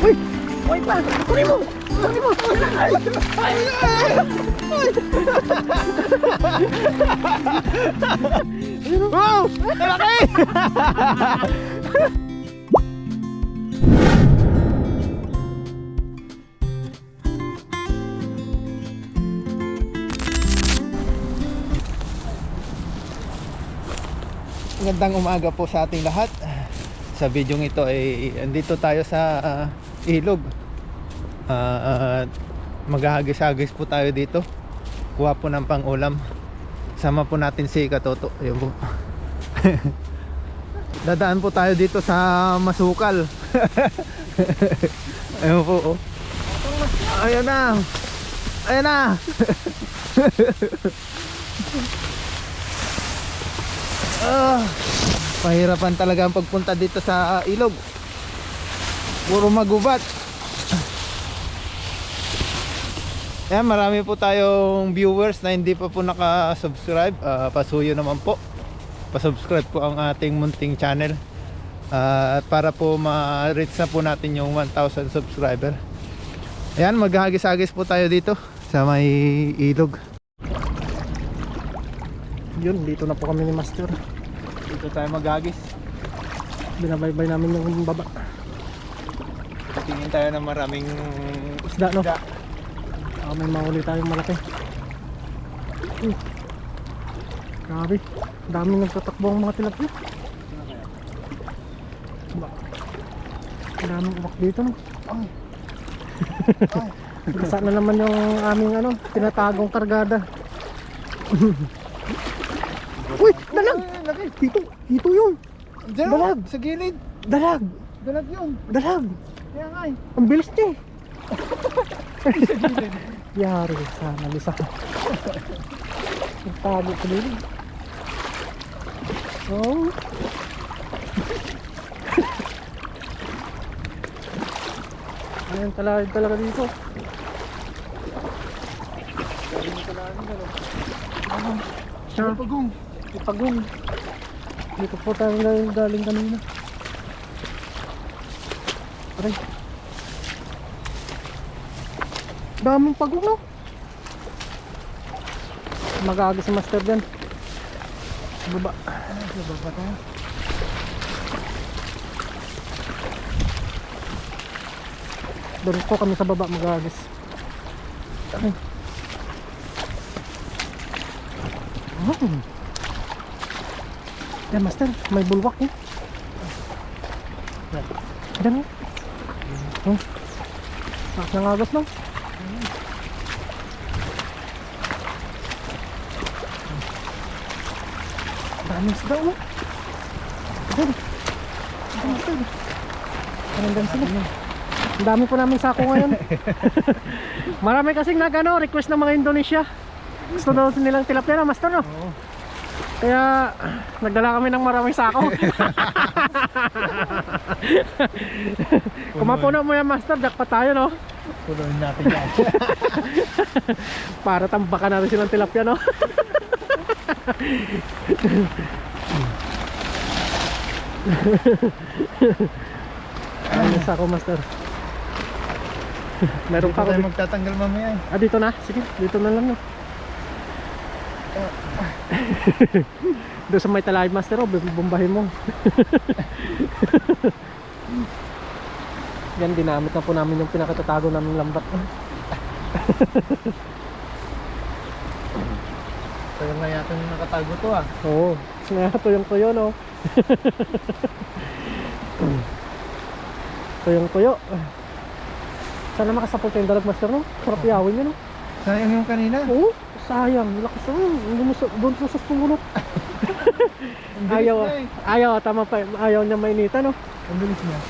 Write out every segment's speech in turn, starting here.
Uy! Uy pa! Kunin mo! Kunin mo! Ay! Ay! Wow! Malaki! Magandang umaga po sa ating lahat. Sa videong ito ay andito tayo sa ilog. Maghahagis-hagis po tayo dito. Kuha po ng pang-ulam. Sama po natin si Katoto. Ayun po. Dadaan po tayo dito sa Masukal. Ayun po. Oh. Ayan na. Ayan na. Pahirapan talaga ang pagpunta dito sa ilog. Puro magubat. Ayan, marami po tayong viewers na hindi pa po naka-subscribe. Pasuyo naman po. Pa-subscribe po ang ating munting channel. At para po ma-reach na po natin yung 1,000 subscriber. Ayan, maghagis-hagis po tayo dito sa may ilog. Yun, dito na po kami ni Master. Dito tayo maghagis. Binabaybay namin yung baba. Tingin tayo ng maraming Isda, no? May mahuli tayong malaki. Grabe, daming nagtatakbo ang mga tilapia. Daming umak dito, no? Basa na naman yung aming tinatagong kargada. Uy, dalag! Dito yun! Dalag! Sa gilid! Dalag! Dalag yun! Dalag! Kaya nga eh! Ang bilis niya eh! Yari, sana lisa. Nagtago ko din. Oh. Ayan talaga dito. Sure. Ipagong. Dito po tayo galing kanina. Aray. Daming pagong, no? Mag-aagis si Master dyan. Baba. Sa baba tayo. Doon po kami sa baba mag-aagis. Aray. Yan, Master, may bulwak eh. Yan oh. Sakit ng agos, no? Daming isda, no? Yan. Master. Parang sila. Ang dami po namin sako ngayon. Marami kasing request ng mga Indonesia. Gusto daw nilang tilapia na, Master, no? Oo. Kaya nagdala kami ng maraming sako. Kung mapuno mo yan, Master, jackpot tayo, no? Punuin natin yan. Para tambakan natin silang tilapia, no? Ayun sako, Master. Meron pa tayo ako. magtatanggal mamaya eh. Dito na? Sige, dito na lang, no? Doon sa may talay, Master, bumbahin mo. Yan, dinamit na po namin yung pinakatatago namin lambat. Kaya nga yata yung nakatago to ah. Oo, tuyong tuyo, no? Tuyong tuyo. Sana makasapot yung dalag, Master, no? Sarap yawin yun, no? Sayang yung kanina. Oo, sayang. Lakas doon sa sumunod. Ayaw, tama pa. Ayaw niya mainita, no? Ang bilis niya.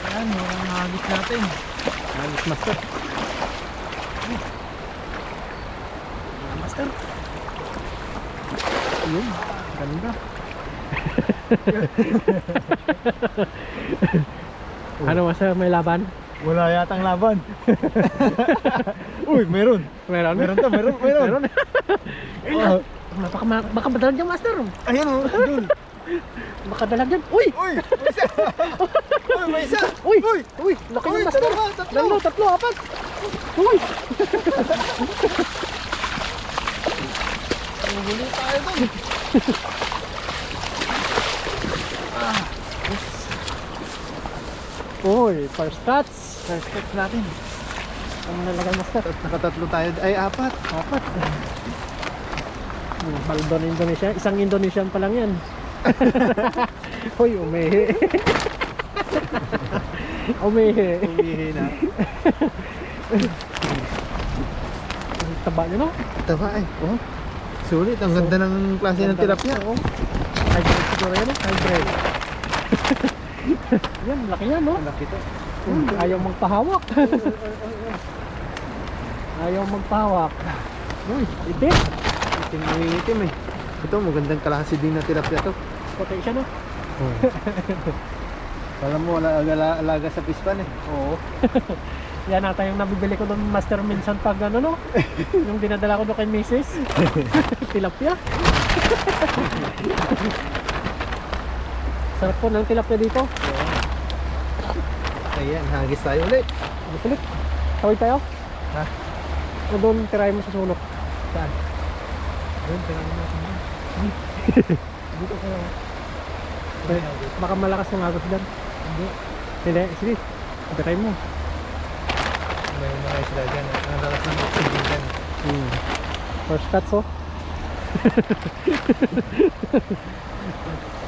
Ayan, walang hagis natin. Hagis, Master. Master. Yun, ganda. Ano, Master, may laban? Wala yatang laban. Uy, meron. Meron? Meron to, meron. Meron. Oh, Baka madalag dyan, master. ayun oh, dun. Baka dalag dyan. Uy! Uy, may isa. Uy, may isa. Uy! Uy, Uy! Laki uy, ng master. dalawa, tatlo. Tatlo, apat. Uy! Huli tayo dun. Uy, first touch. First step natin. Ang nalagay, master. Nakatatlo tayo. Ay, apat. Apat. Baldon Indonesia. Isang Indonesian pa lang yan. Uy, umihi. Umihi. Umihi na. Ang taba nyo, no? Taba ay. Oh. Sulit. Ang ganda ng klase ng tilapia. Oo. Hybrid siguro yan, no? Hybrid. Yan, laki yan, no? Laki to. Ayaw magpahawak. Ayaw magpahawak. Uy, itim. Itim eh. Ito, magandang klase din na tilapia to. Puti siya, no? Oh. Alam mo, wala alaga sa pispan eh. Oo. Yan ata yung nabibili ko ng master minsan pag ano, no? Yung dinadala ko doon kay Mrs. Tilapia. Sarap po ng tilapia dito. Ayan, hagis tayo ulit. Gusto tawid tayo? Ha? O doon tirahin mo sa sulok? Saan? Doon, tingnan mo natin doon. Dito kayo. Baka malakas ng agos dyan. Hindi. Hindi, sige. Tirahin mo. May mga isla dyan. Ang lakas ng oxygen dyan. First touch, oh.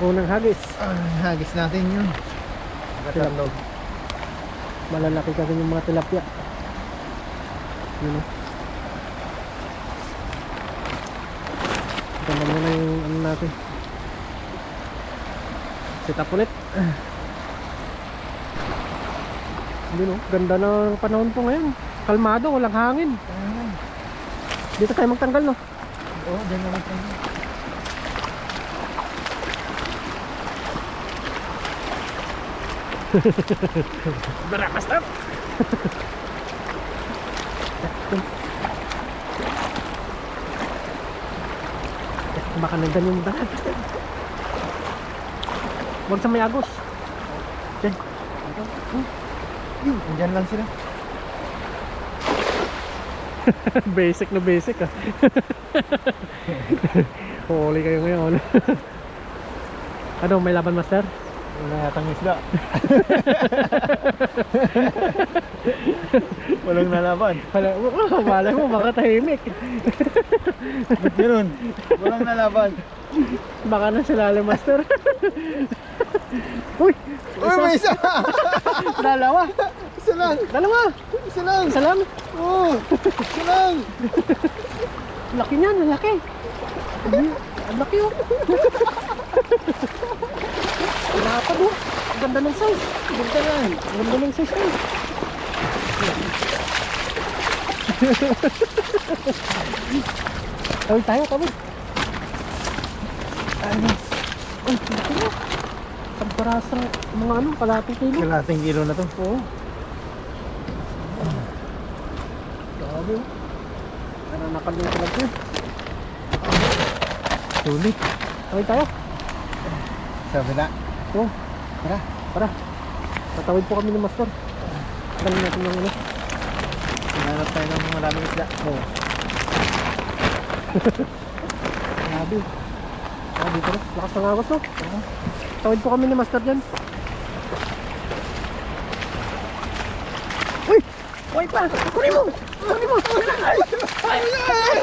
Unang hagis. Hagis natin yun. Tilapia. Malalaki kasi yung mga tilapia. Yun, oh. Ganda mo na yung ano natin. Set up ulit. Yun, oh. Ganda ng panahon po ngayon. Kalmado, walang hangin. Dito tayo magtanggal, no? Oo, dyan naman tayo. Barakas na! Baka nandyan yung dagat. Huwag sa may agos. Diyan. Yun, dyan lang sila. Basic na basic, ah. Huli kayo ngayon. Ano, may laban, master? Wala yatang isla. Walang nalaban. Malay mo, baka tahimik. Ba't ganun? Walang nalaban. Baka na silalim, master. Uy! Uy, may isa! Dalawa! Isa lang! Dalawa! Isa lang! Isa lang! Oo! Isa lang! Laki niyan, ang laki! Ang laki, oh! Napad, oh! Ang ganda ng size! Ganda lang! Ang ganda ng size, oh! Tawid tayo, tawid! Ayos! Uy, laki na! Pagparasang mga ano, kalating kilo. Kalating kilo na to. Oo. Grabe, oh. Ano nakaluto lang yun. Sulit. Tawid tayo. Sabi na. Oo. Tara. Tara. Tatawid po kami ng master. Dali natin yung ano. Sinanap tayo ng maraming isla. Oo. Grabe. Ah, dito na. Lakas ng agos, no? Oo. Tawid po kami ni master dyan. Uy! Uy pa! Kunin mo! Kunin mo! Ay! Ay!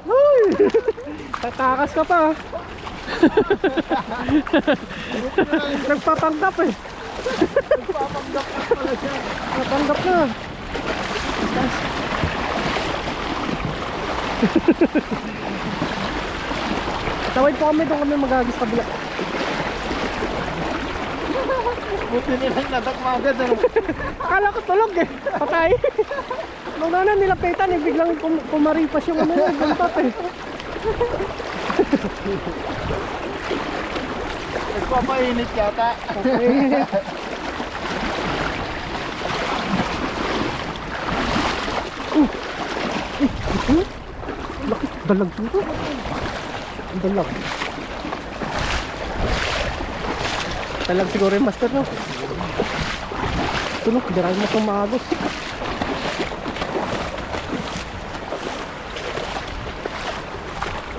Uy! Tatakas ka pa. Nagpapanggap eh. Nagpapanggap na pala siya. Napanggap na. Tawid po kami, doon kami magagis kabila. Buti nilang nadakmagad. Ano? Akala ko tulog eh. Patay. Nung na nilapitan eh, biglang pumaripas yung ano, buntot eh. Papainit yata. Okay. Laki, dalag dito. Ang dalag. Dalag siguro yung master, no? Tulog, dirahin mo itong maagos.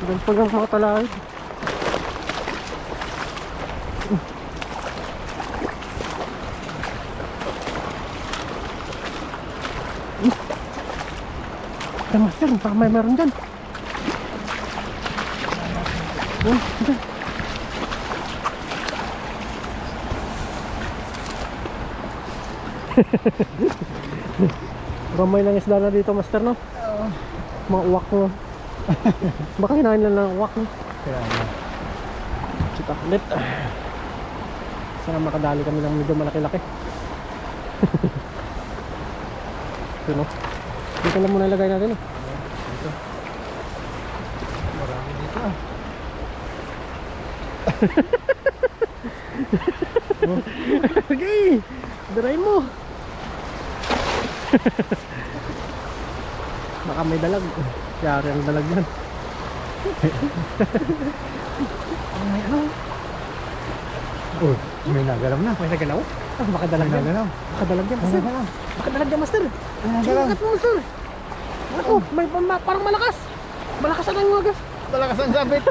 Ganun pa lang mga talahid. Master, baka may meron dyan. Dyan. Gamay lang isda na dito, master, no? Mga uwak mo. Baka hinahin lang ng uwak, no? Kaya na. Kita ulit. Sana makadali kami ng medyo malaki-laki. Ito, no? Dito lang muna ilagay natin, eh. Dito. Marami dito ah. Okay, daray mo. Baka may dalag. Yari ang dalag yan. May ano? Oh, may nagalaw na. May nagalaw? Ah, baka dalag yan. Nagalaw. Baka dalag yan, master. Baka dalag yan, master. Nagalaw. Sinukat mo, master. Ako, may parang malakas. Malakas na yung agas. Talakas ang sabit.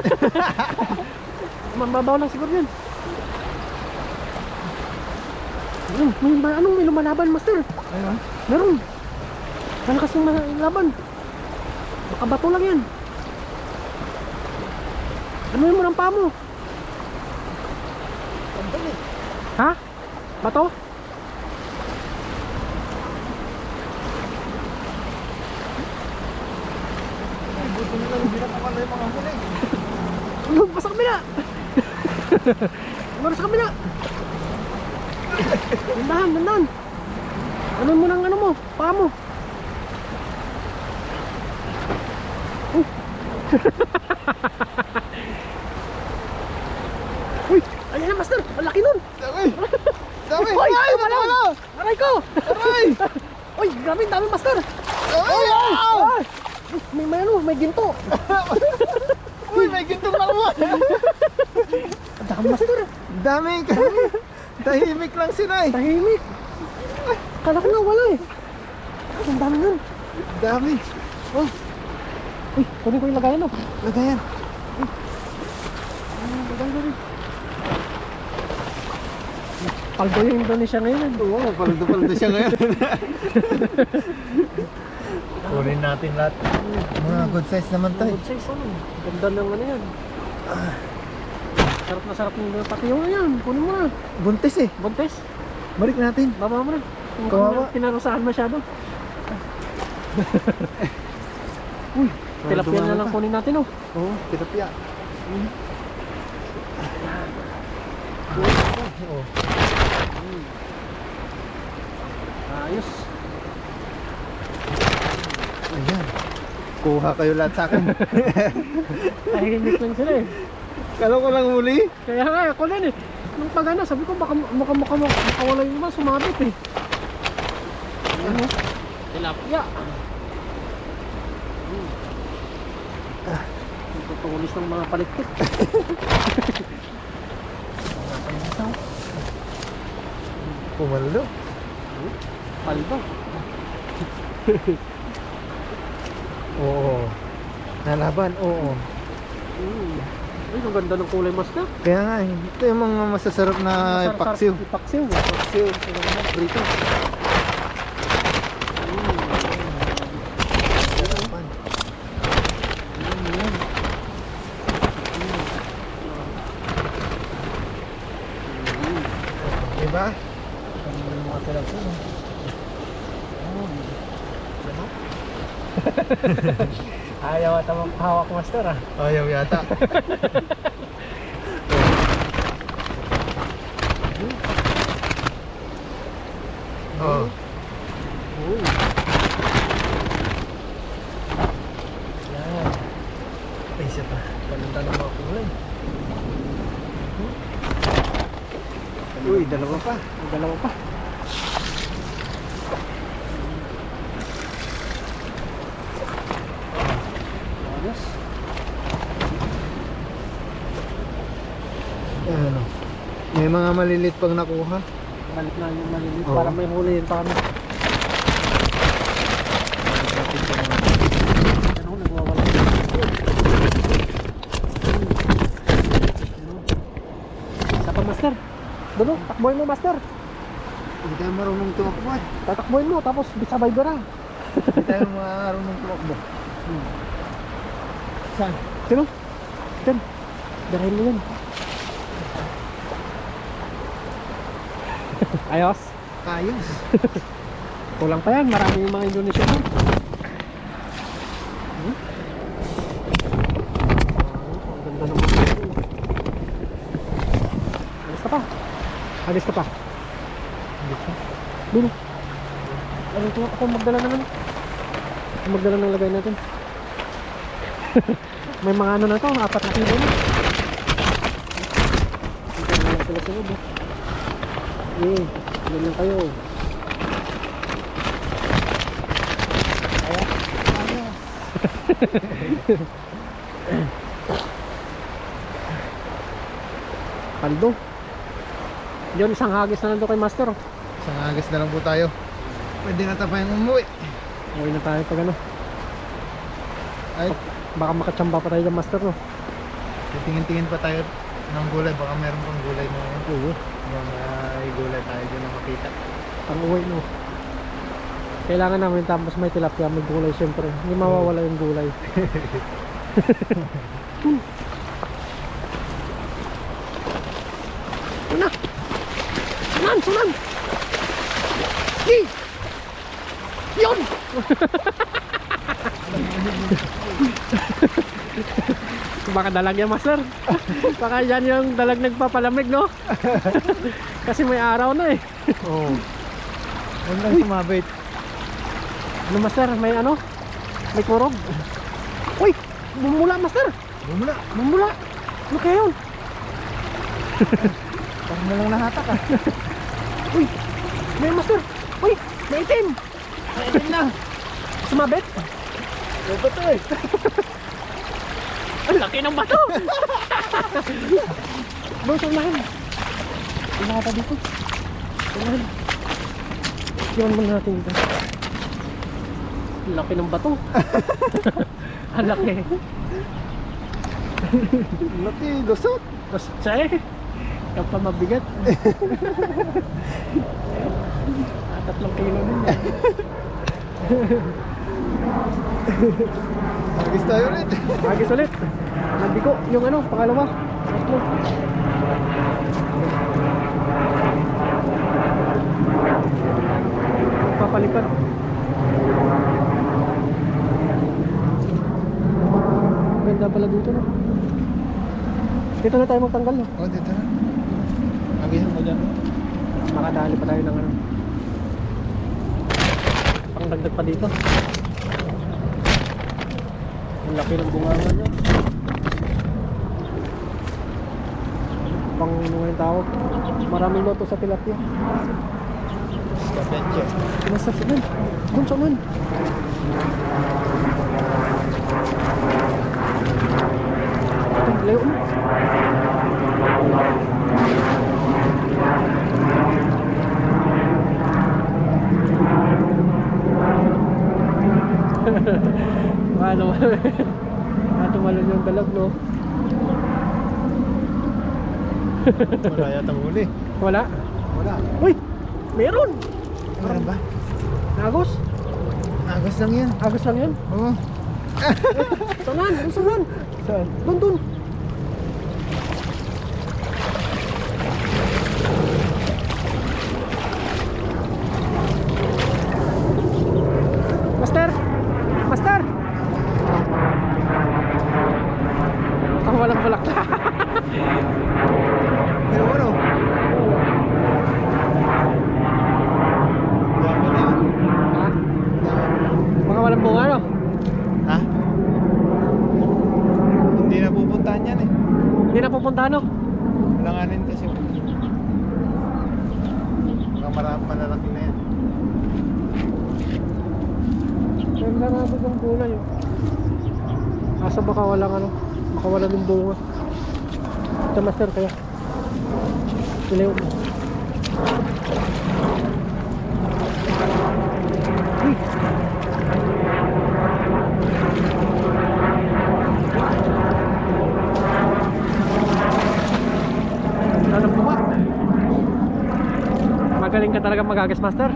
Mababaw lang siguro yan. May lumalaban, master. Ayun. Meron. Malakas yung laban. Baka bato lang yan. Ano mo ng paa mo? Ha? Bato? Buti nila hindi na pala yung mga huli. Ano? Sa kabila! Ano sa kabila? Dandahan, dandahan. Ano mo ng ano mo? Paa mo? Uy! Ayan na, master! Ang laki nun! Dami! Dami! Uy! Ay! Wala! Wala! Aray ko! Aray! Uy! Grabe! Dami, master! Ay! Ay! May ano? May ginto! Uy! May gintong nakuha! Ang dami, master! Dami! Tahimik lang sila eh! Tahimik! Kala ko nga wala eh! Ang dami nun! Dami! Oh! Uy! Kunin ko yung lagayan oh! Lagayan! Lagayan. Paldo yung Indonesia ngayon. Oo, paldo-paldo siya ngayon. Kunin natin lahat. Mga good size naman tayo. Good size ano. Ganda ng ano yan. Sarap na sarap ng pati yung ano yan. Kunin mo na. Buntis eh. Buntes. Balik natin. Baba mo na. Kung Kawawa. pinarusahan masyado. Uy. Tilapia na lang kunin natin oh. Oo, tilapia. Oo. Ayos. Ayan. Kuha kayo lahat sa akin. Tahimik lang sila eh. Kala ko lang huli. Kaya nga ako din eh. Nung pagana sabi ko baka wala yung iba sumabit eh. Ano? Tilapia. Tutulis ng mga palikpik. Pumaldo. Paldo. Oo. Nalaban, oo. Ay, ang ganda ng kulay master. Kaya nga, ito yung mga masasarap na paksiw. Paksiw. Paksiw, brito. Diba? Mga tilapia. Ayaw at ang hawak master ah. Ayaw yata. Oh. Uy. Yan. Ay, isa pa. Ganda ng mga kulay. Uy, dalawa pa. May dalawa pa. Ayos. Ano? May mga malilit pang nakuha. Balik na yung malilit Oo. para may huliin pa kami. Ano, nagwawala. Isa pa, master. Doon, takboy mo, master. Hindi tayo marunong tumakbo eh. Tatakboy mo, tapos sabay ka na. Hindi tayo marunong tumakbo. Saan? Sino? Diyan. Darahin mo yan. Ayos. Ayos. Kulang pa yan. Marami yung mga Indonesia doon. Ang ganda naman. Alis ka pa. Alis ka pa. Doon. Ano ito? Ako magdala naman. Ako magdala ng lagay natin. May mga ano na ito. 4 na kilo na. Hindi na lang sila sunod eh. Eh, yun lang kayo. Paldo. Yun, isang hagis na lang doon kay master. Isang agos na lang po tayo. Pwede na tayong umuwi. Uwi na tayo pag ano. Ay, Baka makatsamba pa tayo dyan, master, no? tingin-tingin pa tayo ng gulay. Baka meron pang gulay na yun. Oo. Mga gulay tayo dyan na makita. Pang uwi, no? Kailangan namin tapos may tilapia, may gulay syempre. Hindi mawawala yung gulay. Una! Sunan! Sunan! Yee! Yun! Baka dalag yan, master. Baka yan yung dalag nagpapalamig, no? Kasi may araw na eh. Oo. Huwag lang sumabit. Ano, master? May ano? May kurog. Uy! Bumula, master! Bumula. Bumula! Ano kaya yun? Parang mo lang nahatak ah. Uy! May master! Uy! May itim! Ayun na. Sumabit! Ano ba ito eh? Ang laki ng bato! Doon sa unahin. Unahin pa dito. Unahin. Iwan mo natin dito. Ang laki ng bato. Ang laki. Laki, lusot. Tapos siya eh. Kapag mabigat. 3 kilo din. Agis tayo ulit. Agis ulit. Nandiko yung ano, pangalawa. Tatlo. Papalipan. Ganda pala dito, no? Dito na tayo magtanggal, no? Oh, dito na. Agisan mo dyan. Makadali pa tayo ng ano. Pangdagdag pa dito. Ang laki ng bunganga niya. Pang ano yung tawag. Maraming loto sa tilapia. Scavenger. Nasa sunan. Doon sunan. Ito, layo mo. Ano tumalon yung dalag, no? Wala yata huli. Wala. Wala. Uy! Meron! Meron ba? Agos? Agos lang yan. Agos lang yun? Oo. Sunan! Doon sunan! Saan? Doon doon! Master! Master! Ang walang bulak. Pero ano? Dami na yun. Ha? Dami. Mga walang bunga, no? Ha? Hindi na pupuntahan yan eh. Hindi na pupunta, no? Langanin kasi. marami malalaki na yan. Meron na nga yung gulay oh. Asa baka walang ano, baka walang yung bunga. Ito master kaya. Ilayo mo. Uy! Anong buka? Magaling ka talaga magagas master.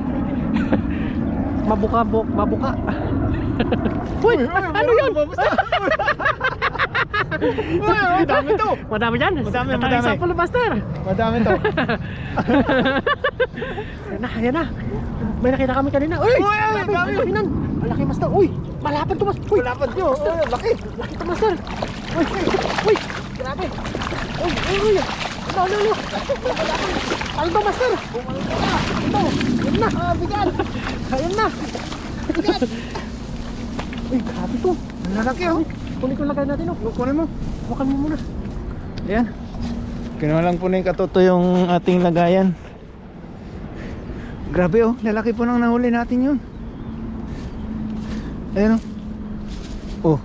Mabuka. Uy! Ano yun? Uy, dami to. Madami dyan. Madami. Sample master. Madami to. Yan na. May nakita kami kanina. Uy! Uy, dami. Ang laki master. Uy! Malapad to master. Uy! Malapad nyo. Laki. Laki to master. Uy! Grabe. Uy! Ano? Aldo master. Ito. Yan na. Bigal. Ayan na. Bigal. Uy, grabe to. Ang lalaki oh. Kunin ko lagay natin oh. Kunin mo. Huwakan mo muna. Ayan. Kinuha lang po na yung katoto yung ating lagayan. Grabe oh, lalaki po nang nahuli natin yun. Ayan oh. Oh,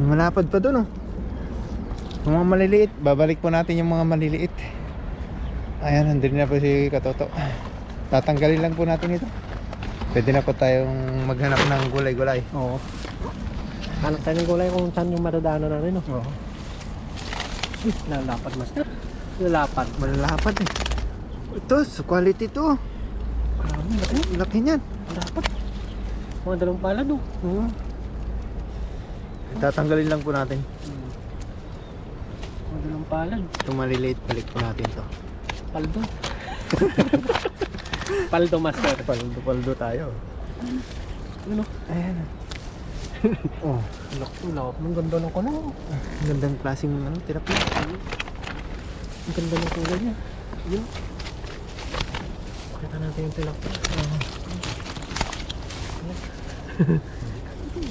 may malapad pa dun oh. Yung mga maliliit, babalik po natin yung mga maliliit. Ayan, nandun na po si katoto. Tatanggalin lang po natin ito. Pwede na po tayong maghanap ng gulay-gulay. Oo. Hanap tayo ng gulay kung saan yung madadaanan natin oh. Oo. Lalapad master. Lalapad. Malalapad eh. Ito, quality to. Marami, laki. Laki niyan. Lalapad. Mga dalawang palad oh. Tatanggalin lang po natin. Mga dalawang palad. Itong maliliit, balik po natin to. Paldo. Paldo master. Paldo tayo. Ano? Ayan. Oh, Laki. Ang ganda ng kuno. ang gandang klaseng ano, tilapia. Ang ganda ng kulay niya. Yun. Pakita natin yung tilapia.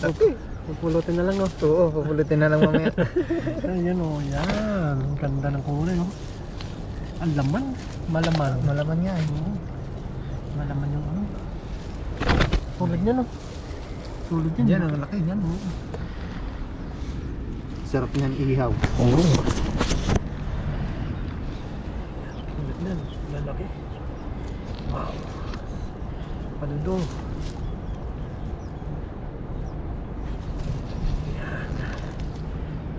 Laki. Pupulutin na lang oh. Oo, pupulutin na lang mamaya. Ayan oh, yan. Ang ganda ng kulay oh. Ang laman. Malaman. Malaman nga eh. Malaman yung ano. Tulad niya no. Tulad yan. Yan, ang laki yan. Sarap niyan ihaw. Oo. Tulad yan. Lalaki. Wow. Panudo. Yan.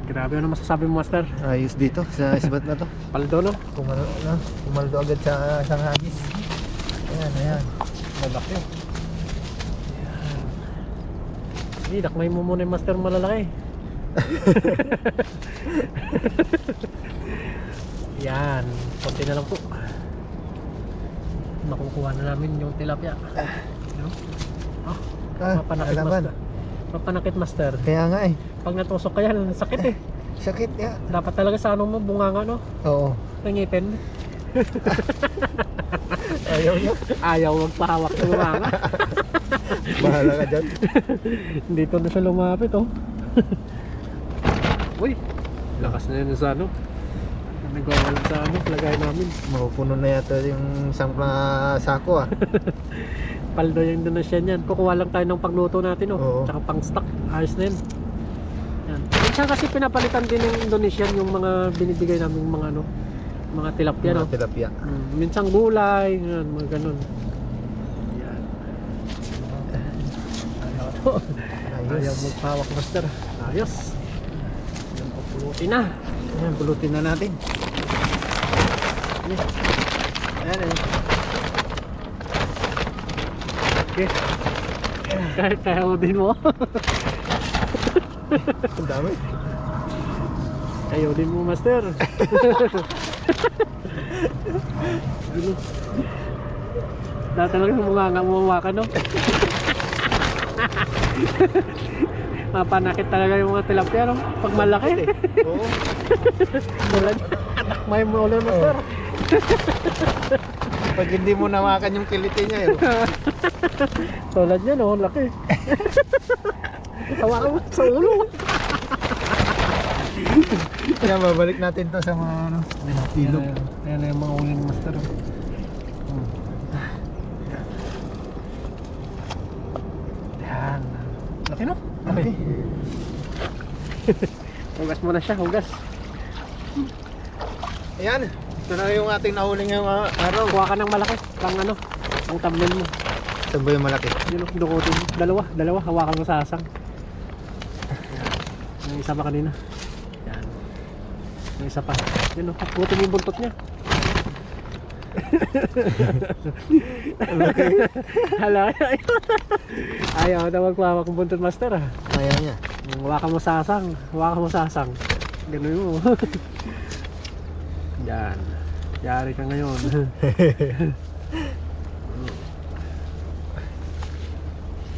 Grabe, ano masasabi mo master? Ayos dito sa isbat na to. Paldo no? Pumaldo agad sa isang hagis. Ayan. Malaki. Hindi, dakmay mo muna yung master malalaki. Yan, konti na lang po. Makukuha na namin yung tilapia. No? Oh, mapanakit alaban. master. Mapanakit master. Kaya nga eh. Pag natusok ka yan, sakit eh. Sakit ya. Dapat talaga sa ano mo, bunganga no? Oo. Nangipin. Ayaw niya. Ayaw magpahawak ng bunganga. Bahala ka dyan. Dito na siya lumapit oh. Uy, lakas na yun sa ano. Nagwawalan sa ano, lagay namin. Mapupuno na yata yung isang sako ah. Paldo yung Indonesian yan. Kukuha lang tayo ng pagluto natin oh. Oo. Tsaka pang stock. Ayos na yun. Yan. Minsan kasi pinapalitan din ng Indonesian yung mga binibigay namin mga ano, mga tilapia no. Mga tilapia. Minsan gulay, yan, mga ganun. Yan. Ayaw magpawak master. Ayos. Yan, pupulutin na. Ayan, pulutin na natin. Ayan eh. Okay. Kaya mo din mo. Ang dami. Ayaw din mo master. Dahil talaga mga mumawakan no. Mapanakit talaga yung mga tilapia no. Pag malaki. Oo. Tulad. May mo ulit master. Pag hindi mo namakan yung kiliti niya eh. Tulad niya no, laki. Hawakan mo sa ulo. Kaya babalik natin to sa mga ano, ilog. Ayan na yung mga uling master. Okay. Hugas muna siya, hugas. Ayan, ito na yung ating nahuling ngayong araw. Kuha ka ng malaki, pang ano, ang thumbnail mo. Saan ba yung malaki? Yun o, dukutin mo. Dalawa, hawakan mo sa asang. Yung isa pa kanina. Yan. Yung isa pa. Yun o, dukutin mo yung buntot niya. Hala, ayaw na magpawak ng buntot master ah. Ayaw niya. Hawakan mo sa asang. Ganun mo. Yan. Yari ka ngayon.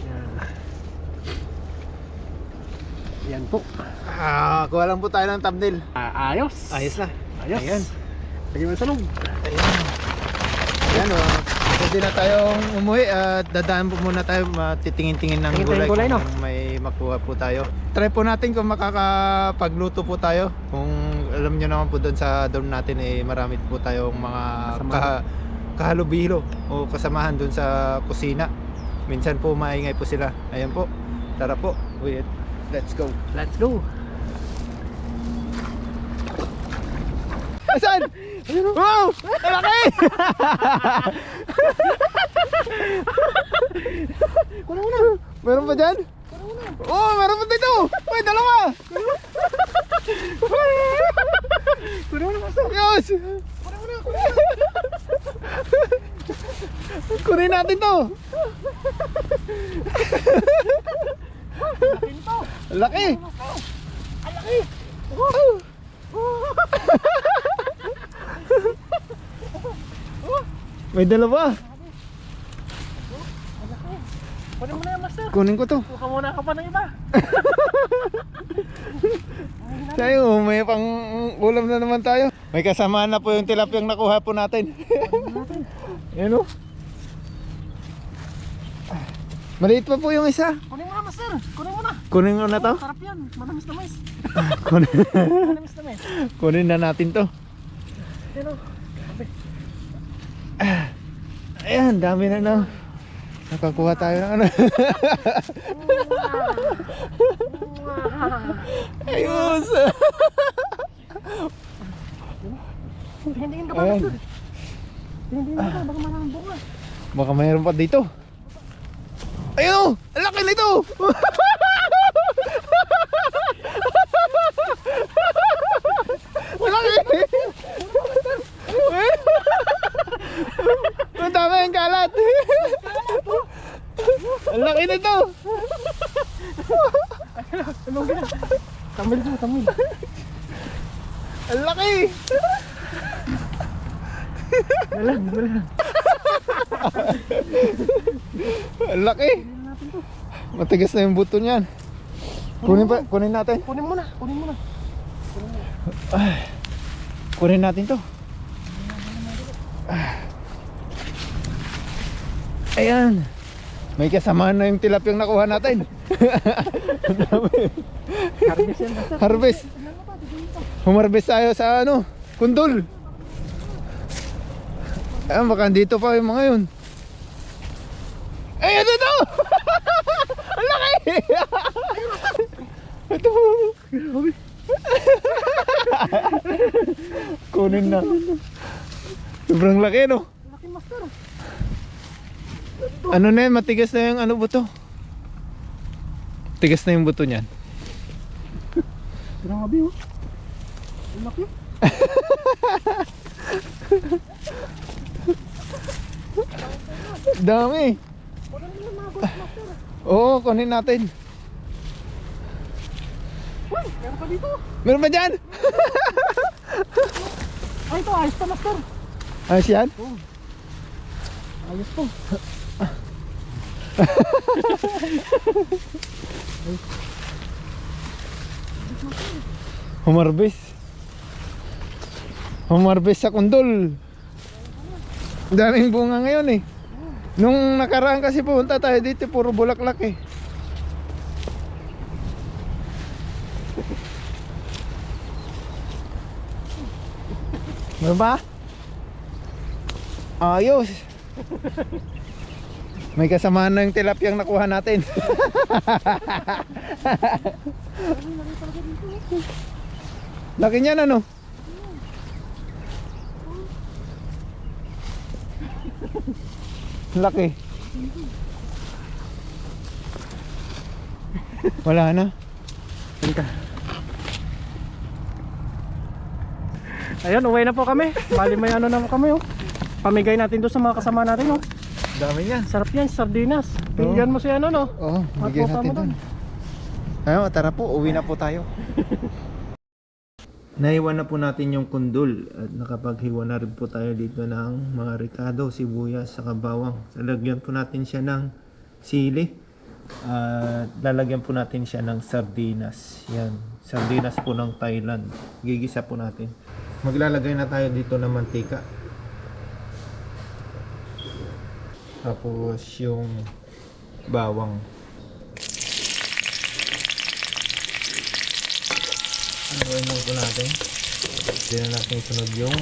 Yan. Yan po. Kuha lang po tayo ng thumbnail. Ayos. Ayos na. Ayos. Ayan. Lagyan mo sa loob. Ayan. Ayan o. Pwede na tayong umuwi at dadaan po muna tayo matitingin-tingin ng Tingin tayong gulay, no? kung may makuha po tayo. Try po natin kung makakapagluto po tayo. Kung alam nyo naman po doon sa dorm natin marami po tayong mga kahalubilo o kasamahan doon sa kusina. Minsan po maingay po sila. Ayan po. Tara po. Wait. Let's go. Let's go. Asan? Wow! Ang laki! Kunin mo na. Meron pa dyan? Oh, meron pa dito! Uy, dalawa! Kunin mo na, master. Yes! Kunin mo na. Kunin natin to! Ang laki! Ang laki. May dalawa! Kunin mo na yan, master. Kunin ko to. Kuha muna ka pa ng iba. Tayo, may pang ulam na naman tayo. May kasama na po yung tilapiyang nakuha po natin. Yan o. Maliit pa po yung isa. Kunin mo na, master. Kunin mo na. Kunin ko na to. Sarap yan. Manamis na mais. Kunin, Manamis na mais. kunin na natin to. Yan o. Ayan, dami na na. Nakakuha tayo ng ano. Ayos. Tingin-tingin ka pa, Ayan. master. Tingin-tingin ka pa. Baka maraming bunga. Baka mayroon pa dito. Ayun o! Ang laki nito! Ang laki! Ang dami ang kalat! Ang laki nito! Tamil mo, tamil. Ang laki! Dalag. Ang laki! Matigas na yung buto niyan. Kunin natin. Kunin mo na. Kunin natin to. Ayan. May kasama na yung tilapiyang nakuha natin. Harvest yan, master. Harvest. Humarbest tayo sa ano, kundol. Ayan, baka dito pa yung mga yun. Ayan, ito! Ang laki! Ito. Kunin na. Sobrang laki, no? Laki, master. Ano na yan, matigas na yung ano buto. Tigas na yung buto niyan. Grabe, oh. Ang laki. Dami. Kunin mo na mga gold, master. Oo, kunin natin. Uy, meron pa dito. Meron ba dyan? Ay, ito, ayos pa, master. Ayos yan? Ayos po. Humarbest sa kundol. Daming bunga ngayon eh. Nung nakaraan kasi pumunta tayo dito, puro bulaklak eh. Meron ba? Ayos. May kasama na yung tilapiyang nakuha natin. Laki niyan ano? Laki. Wala na. Tinka. Ayun, uwi na po kami. Bali may ano na kami oh. Pamigay natin doon sa mga kasama natin oh. Dami yan. Sarap yan, sardinas. Pinggan mo si ano no. Oo, bigyan Makuha natin mo doon. Ayun, tara po, uwi na po tayo. Naiwan na po natin yung kundul at nakapaghiwa na rin po tayo dito ng mga ricado, sibuyas, saka bawang. Lalagyan po natin siya ng sili at lalagyan po natin siya ng sardinas. Yan, sardinas po ng Thailand. Gigisa po natin. Maglalagay na tayo dito ng mantika. Tapos yung bawang. Ano lang po natin. Hindi na natin sunod yung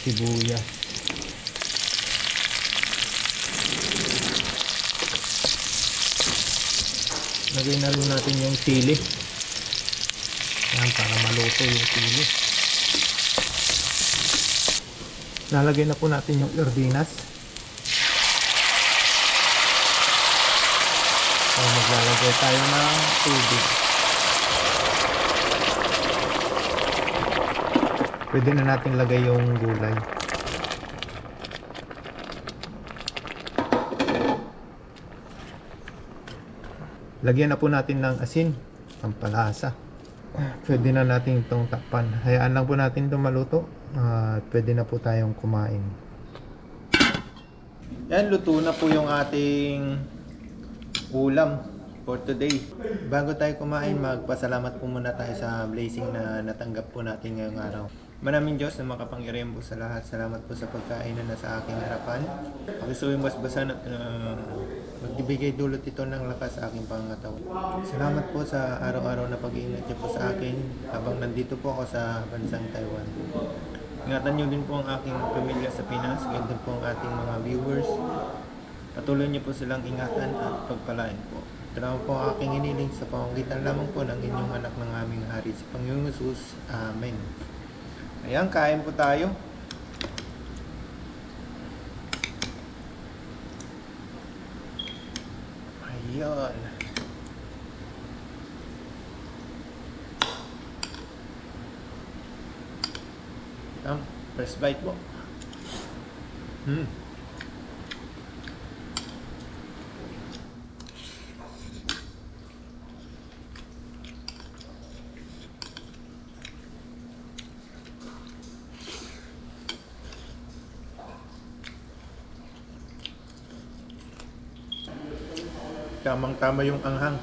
sibuyas. Lagay na rin natin yung sili. Yan, para maluto yung sili. Lalagay na po natin yung sardinas. So, maglalagay tayo ng tubig. Pwede na natin lagay yung gulay. Lagyan na po natin ng asin, pampalasa. Pwede na natin itong takpan. Hayaan lang po natin itong maluto. At pwede na po tayong kumain. Yan, luto na po yung ating ulam for today. Bago tayo kumain, magpasalamat po muna tayo sa blessing na natanggap po natin ngayong araw. Maraming Diyos na makapangyarihan po sa lahat. Salamat po sa pagkain na nasa aking harapan. Pakisuwing basbasan at magbibigay dulot ito ng lakas sa aking pangangatawan. Salamat po sa araw-araw na pag-iingat niyo po sa akin habang nandito po ako sa bansang Taiwan. Ingatan niyo din po ang aking pamilya sa Pinas, ganyan din po ang ating mga viewers. Patuloy niyo po silang ingatan at pagpalain po. Ito naman po ang aking hiniling sa pamamagitan lamang po ng inyong anak ng aming hari, si Panginoong Jesus. Amen. Ayan, kain po tayo. Ayan. First bite po. Tamang-tama yung anghang.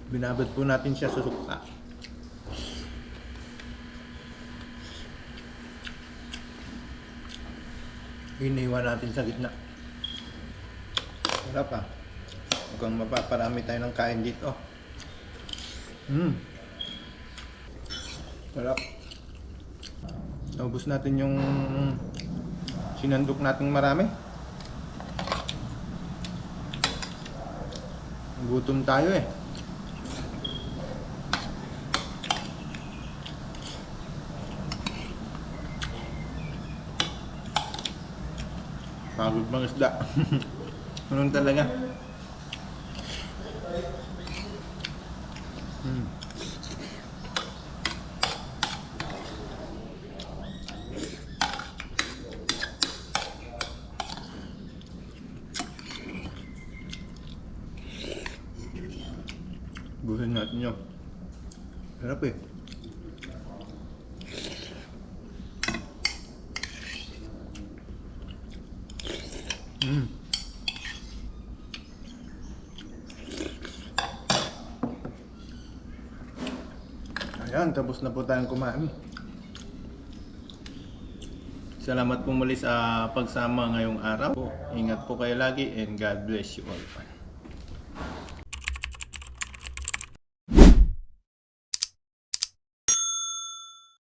Binabad po natin siya sa sukta. Iniwan natin sa gitna. Sarap ah. Mukhang mapaparami tayo ng kain dito. Sarap. Naubos natin yung sinandok nating marami. Gutom tayo eh. Pagod bang isda. Ganun talaga. Buhin natin yun. Sarap eh. Ayan, tapos na po tayong kumain. Salamat po muli sa pagsama ngayong araw. Ingat po kayo lagi and God bless you all.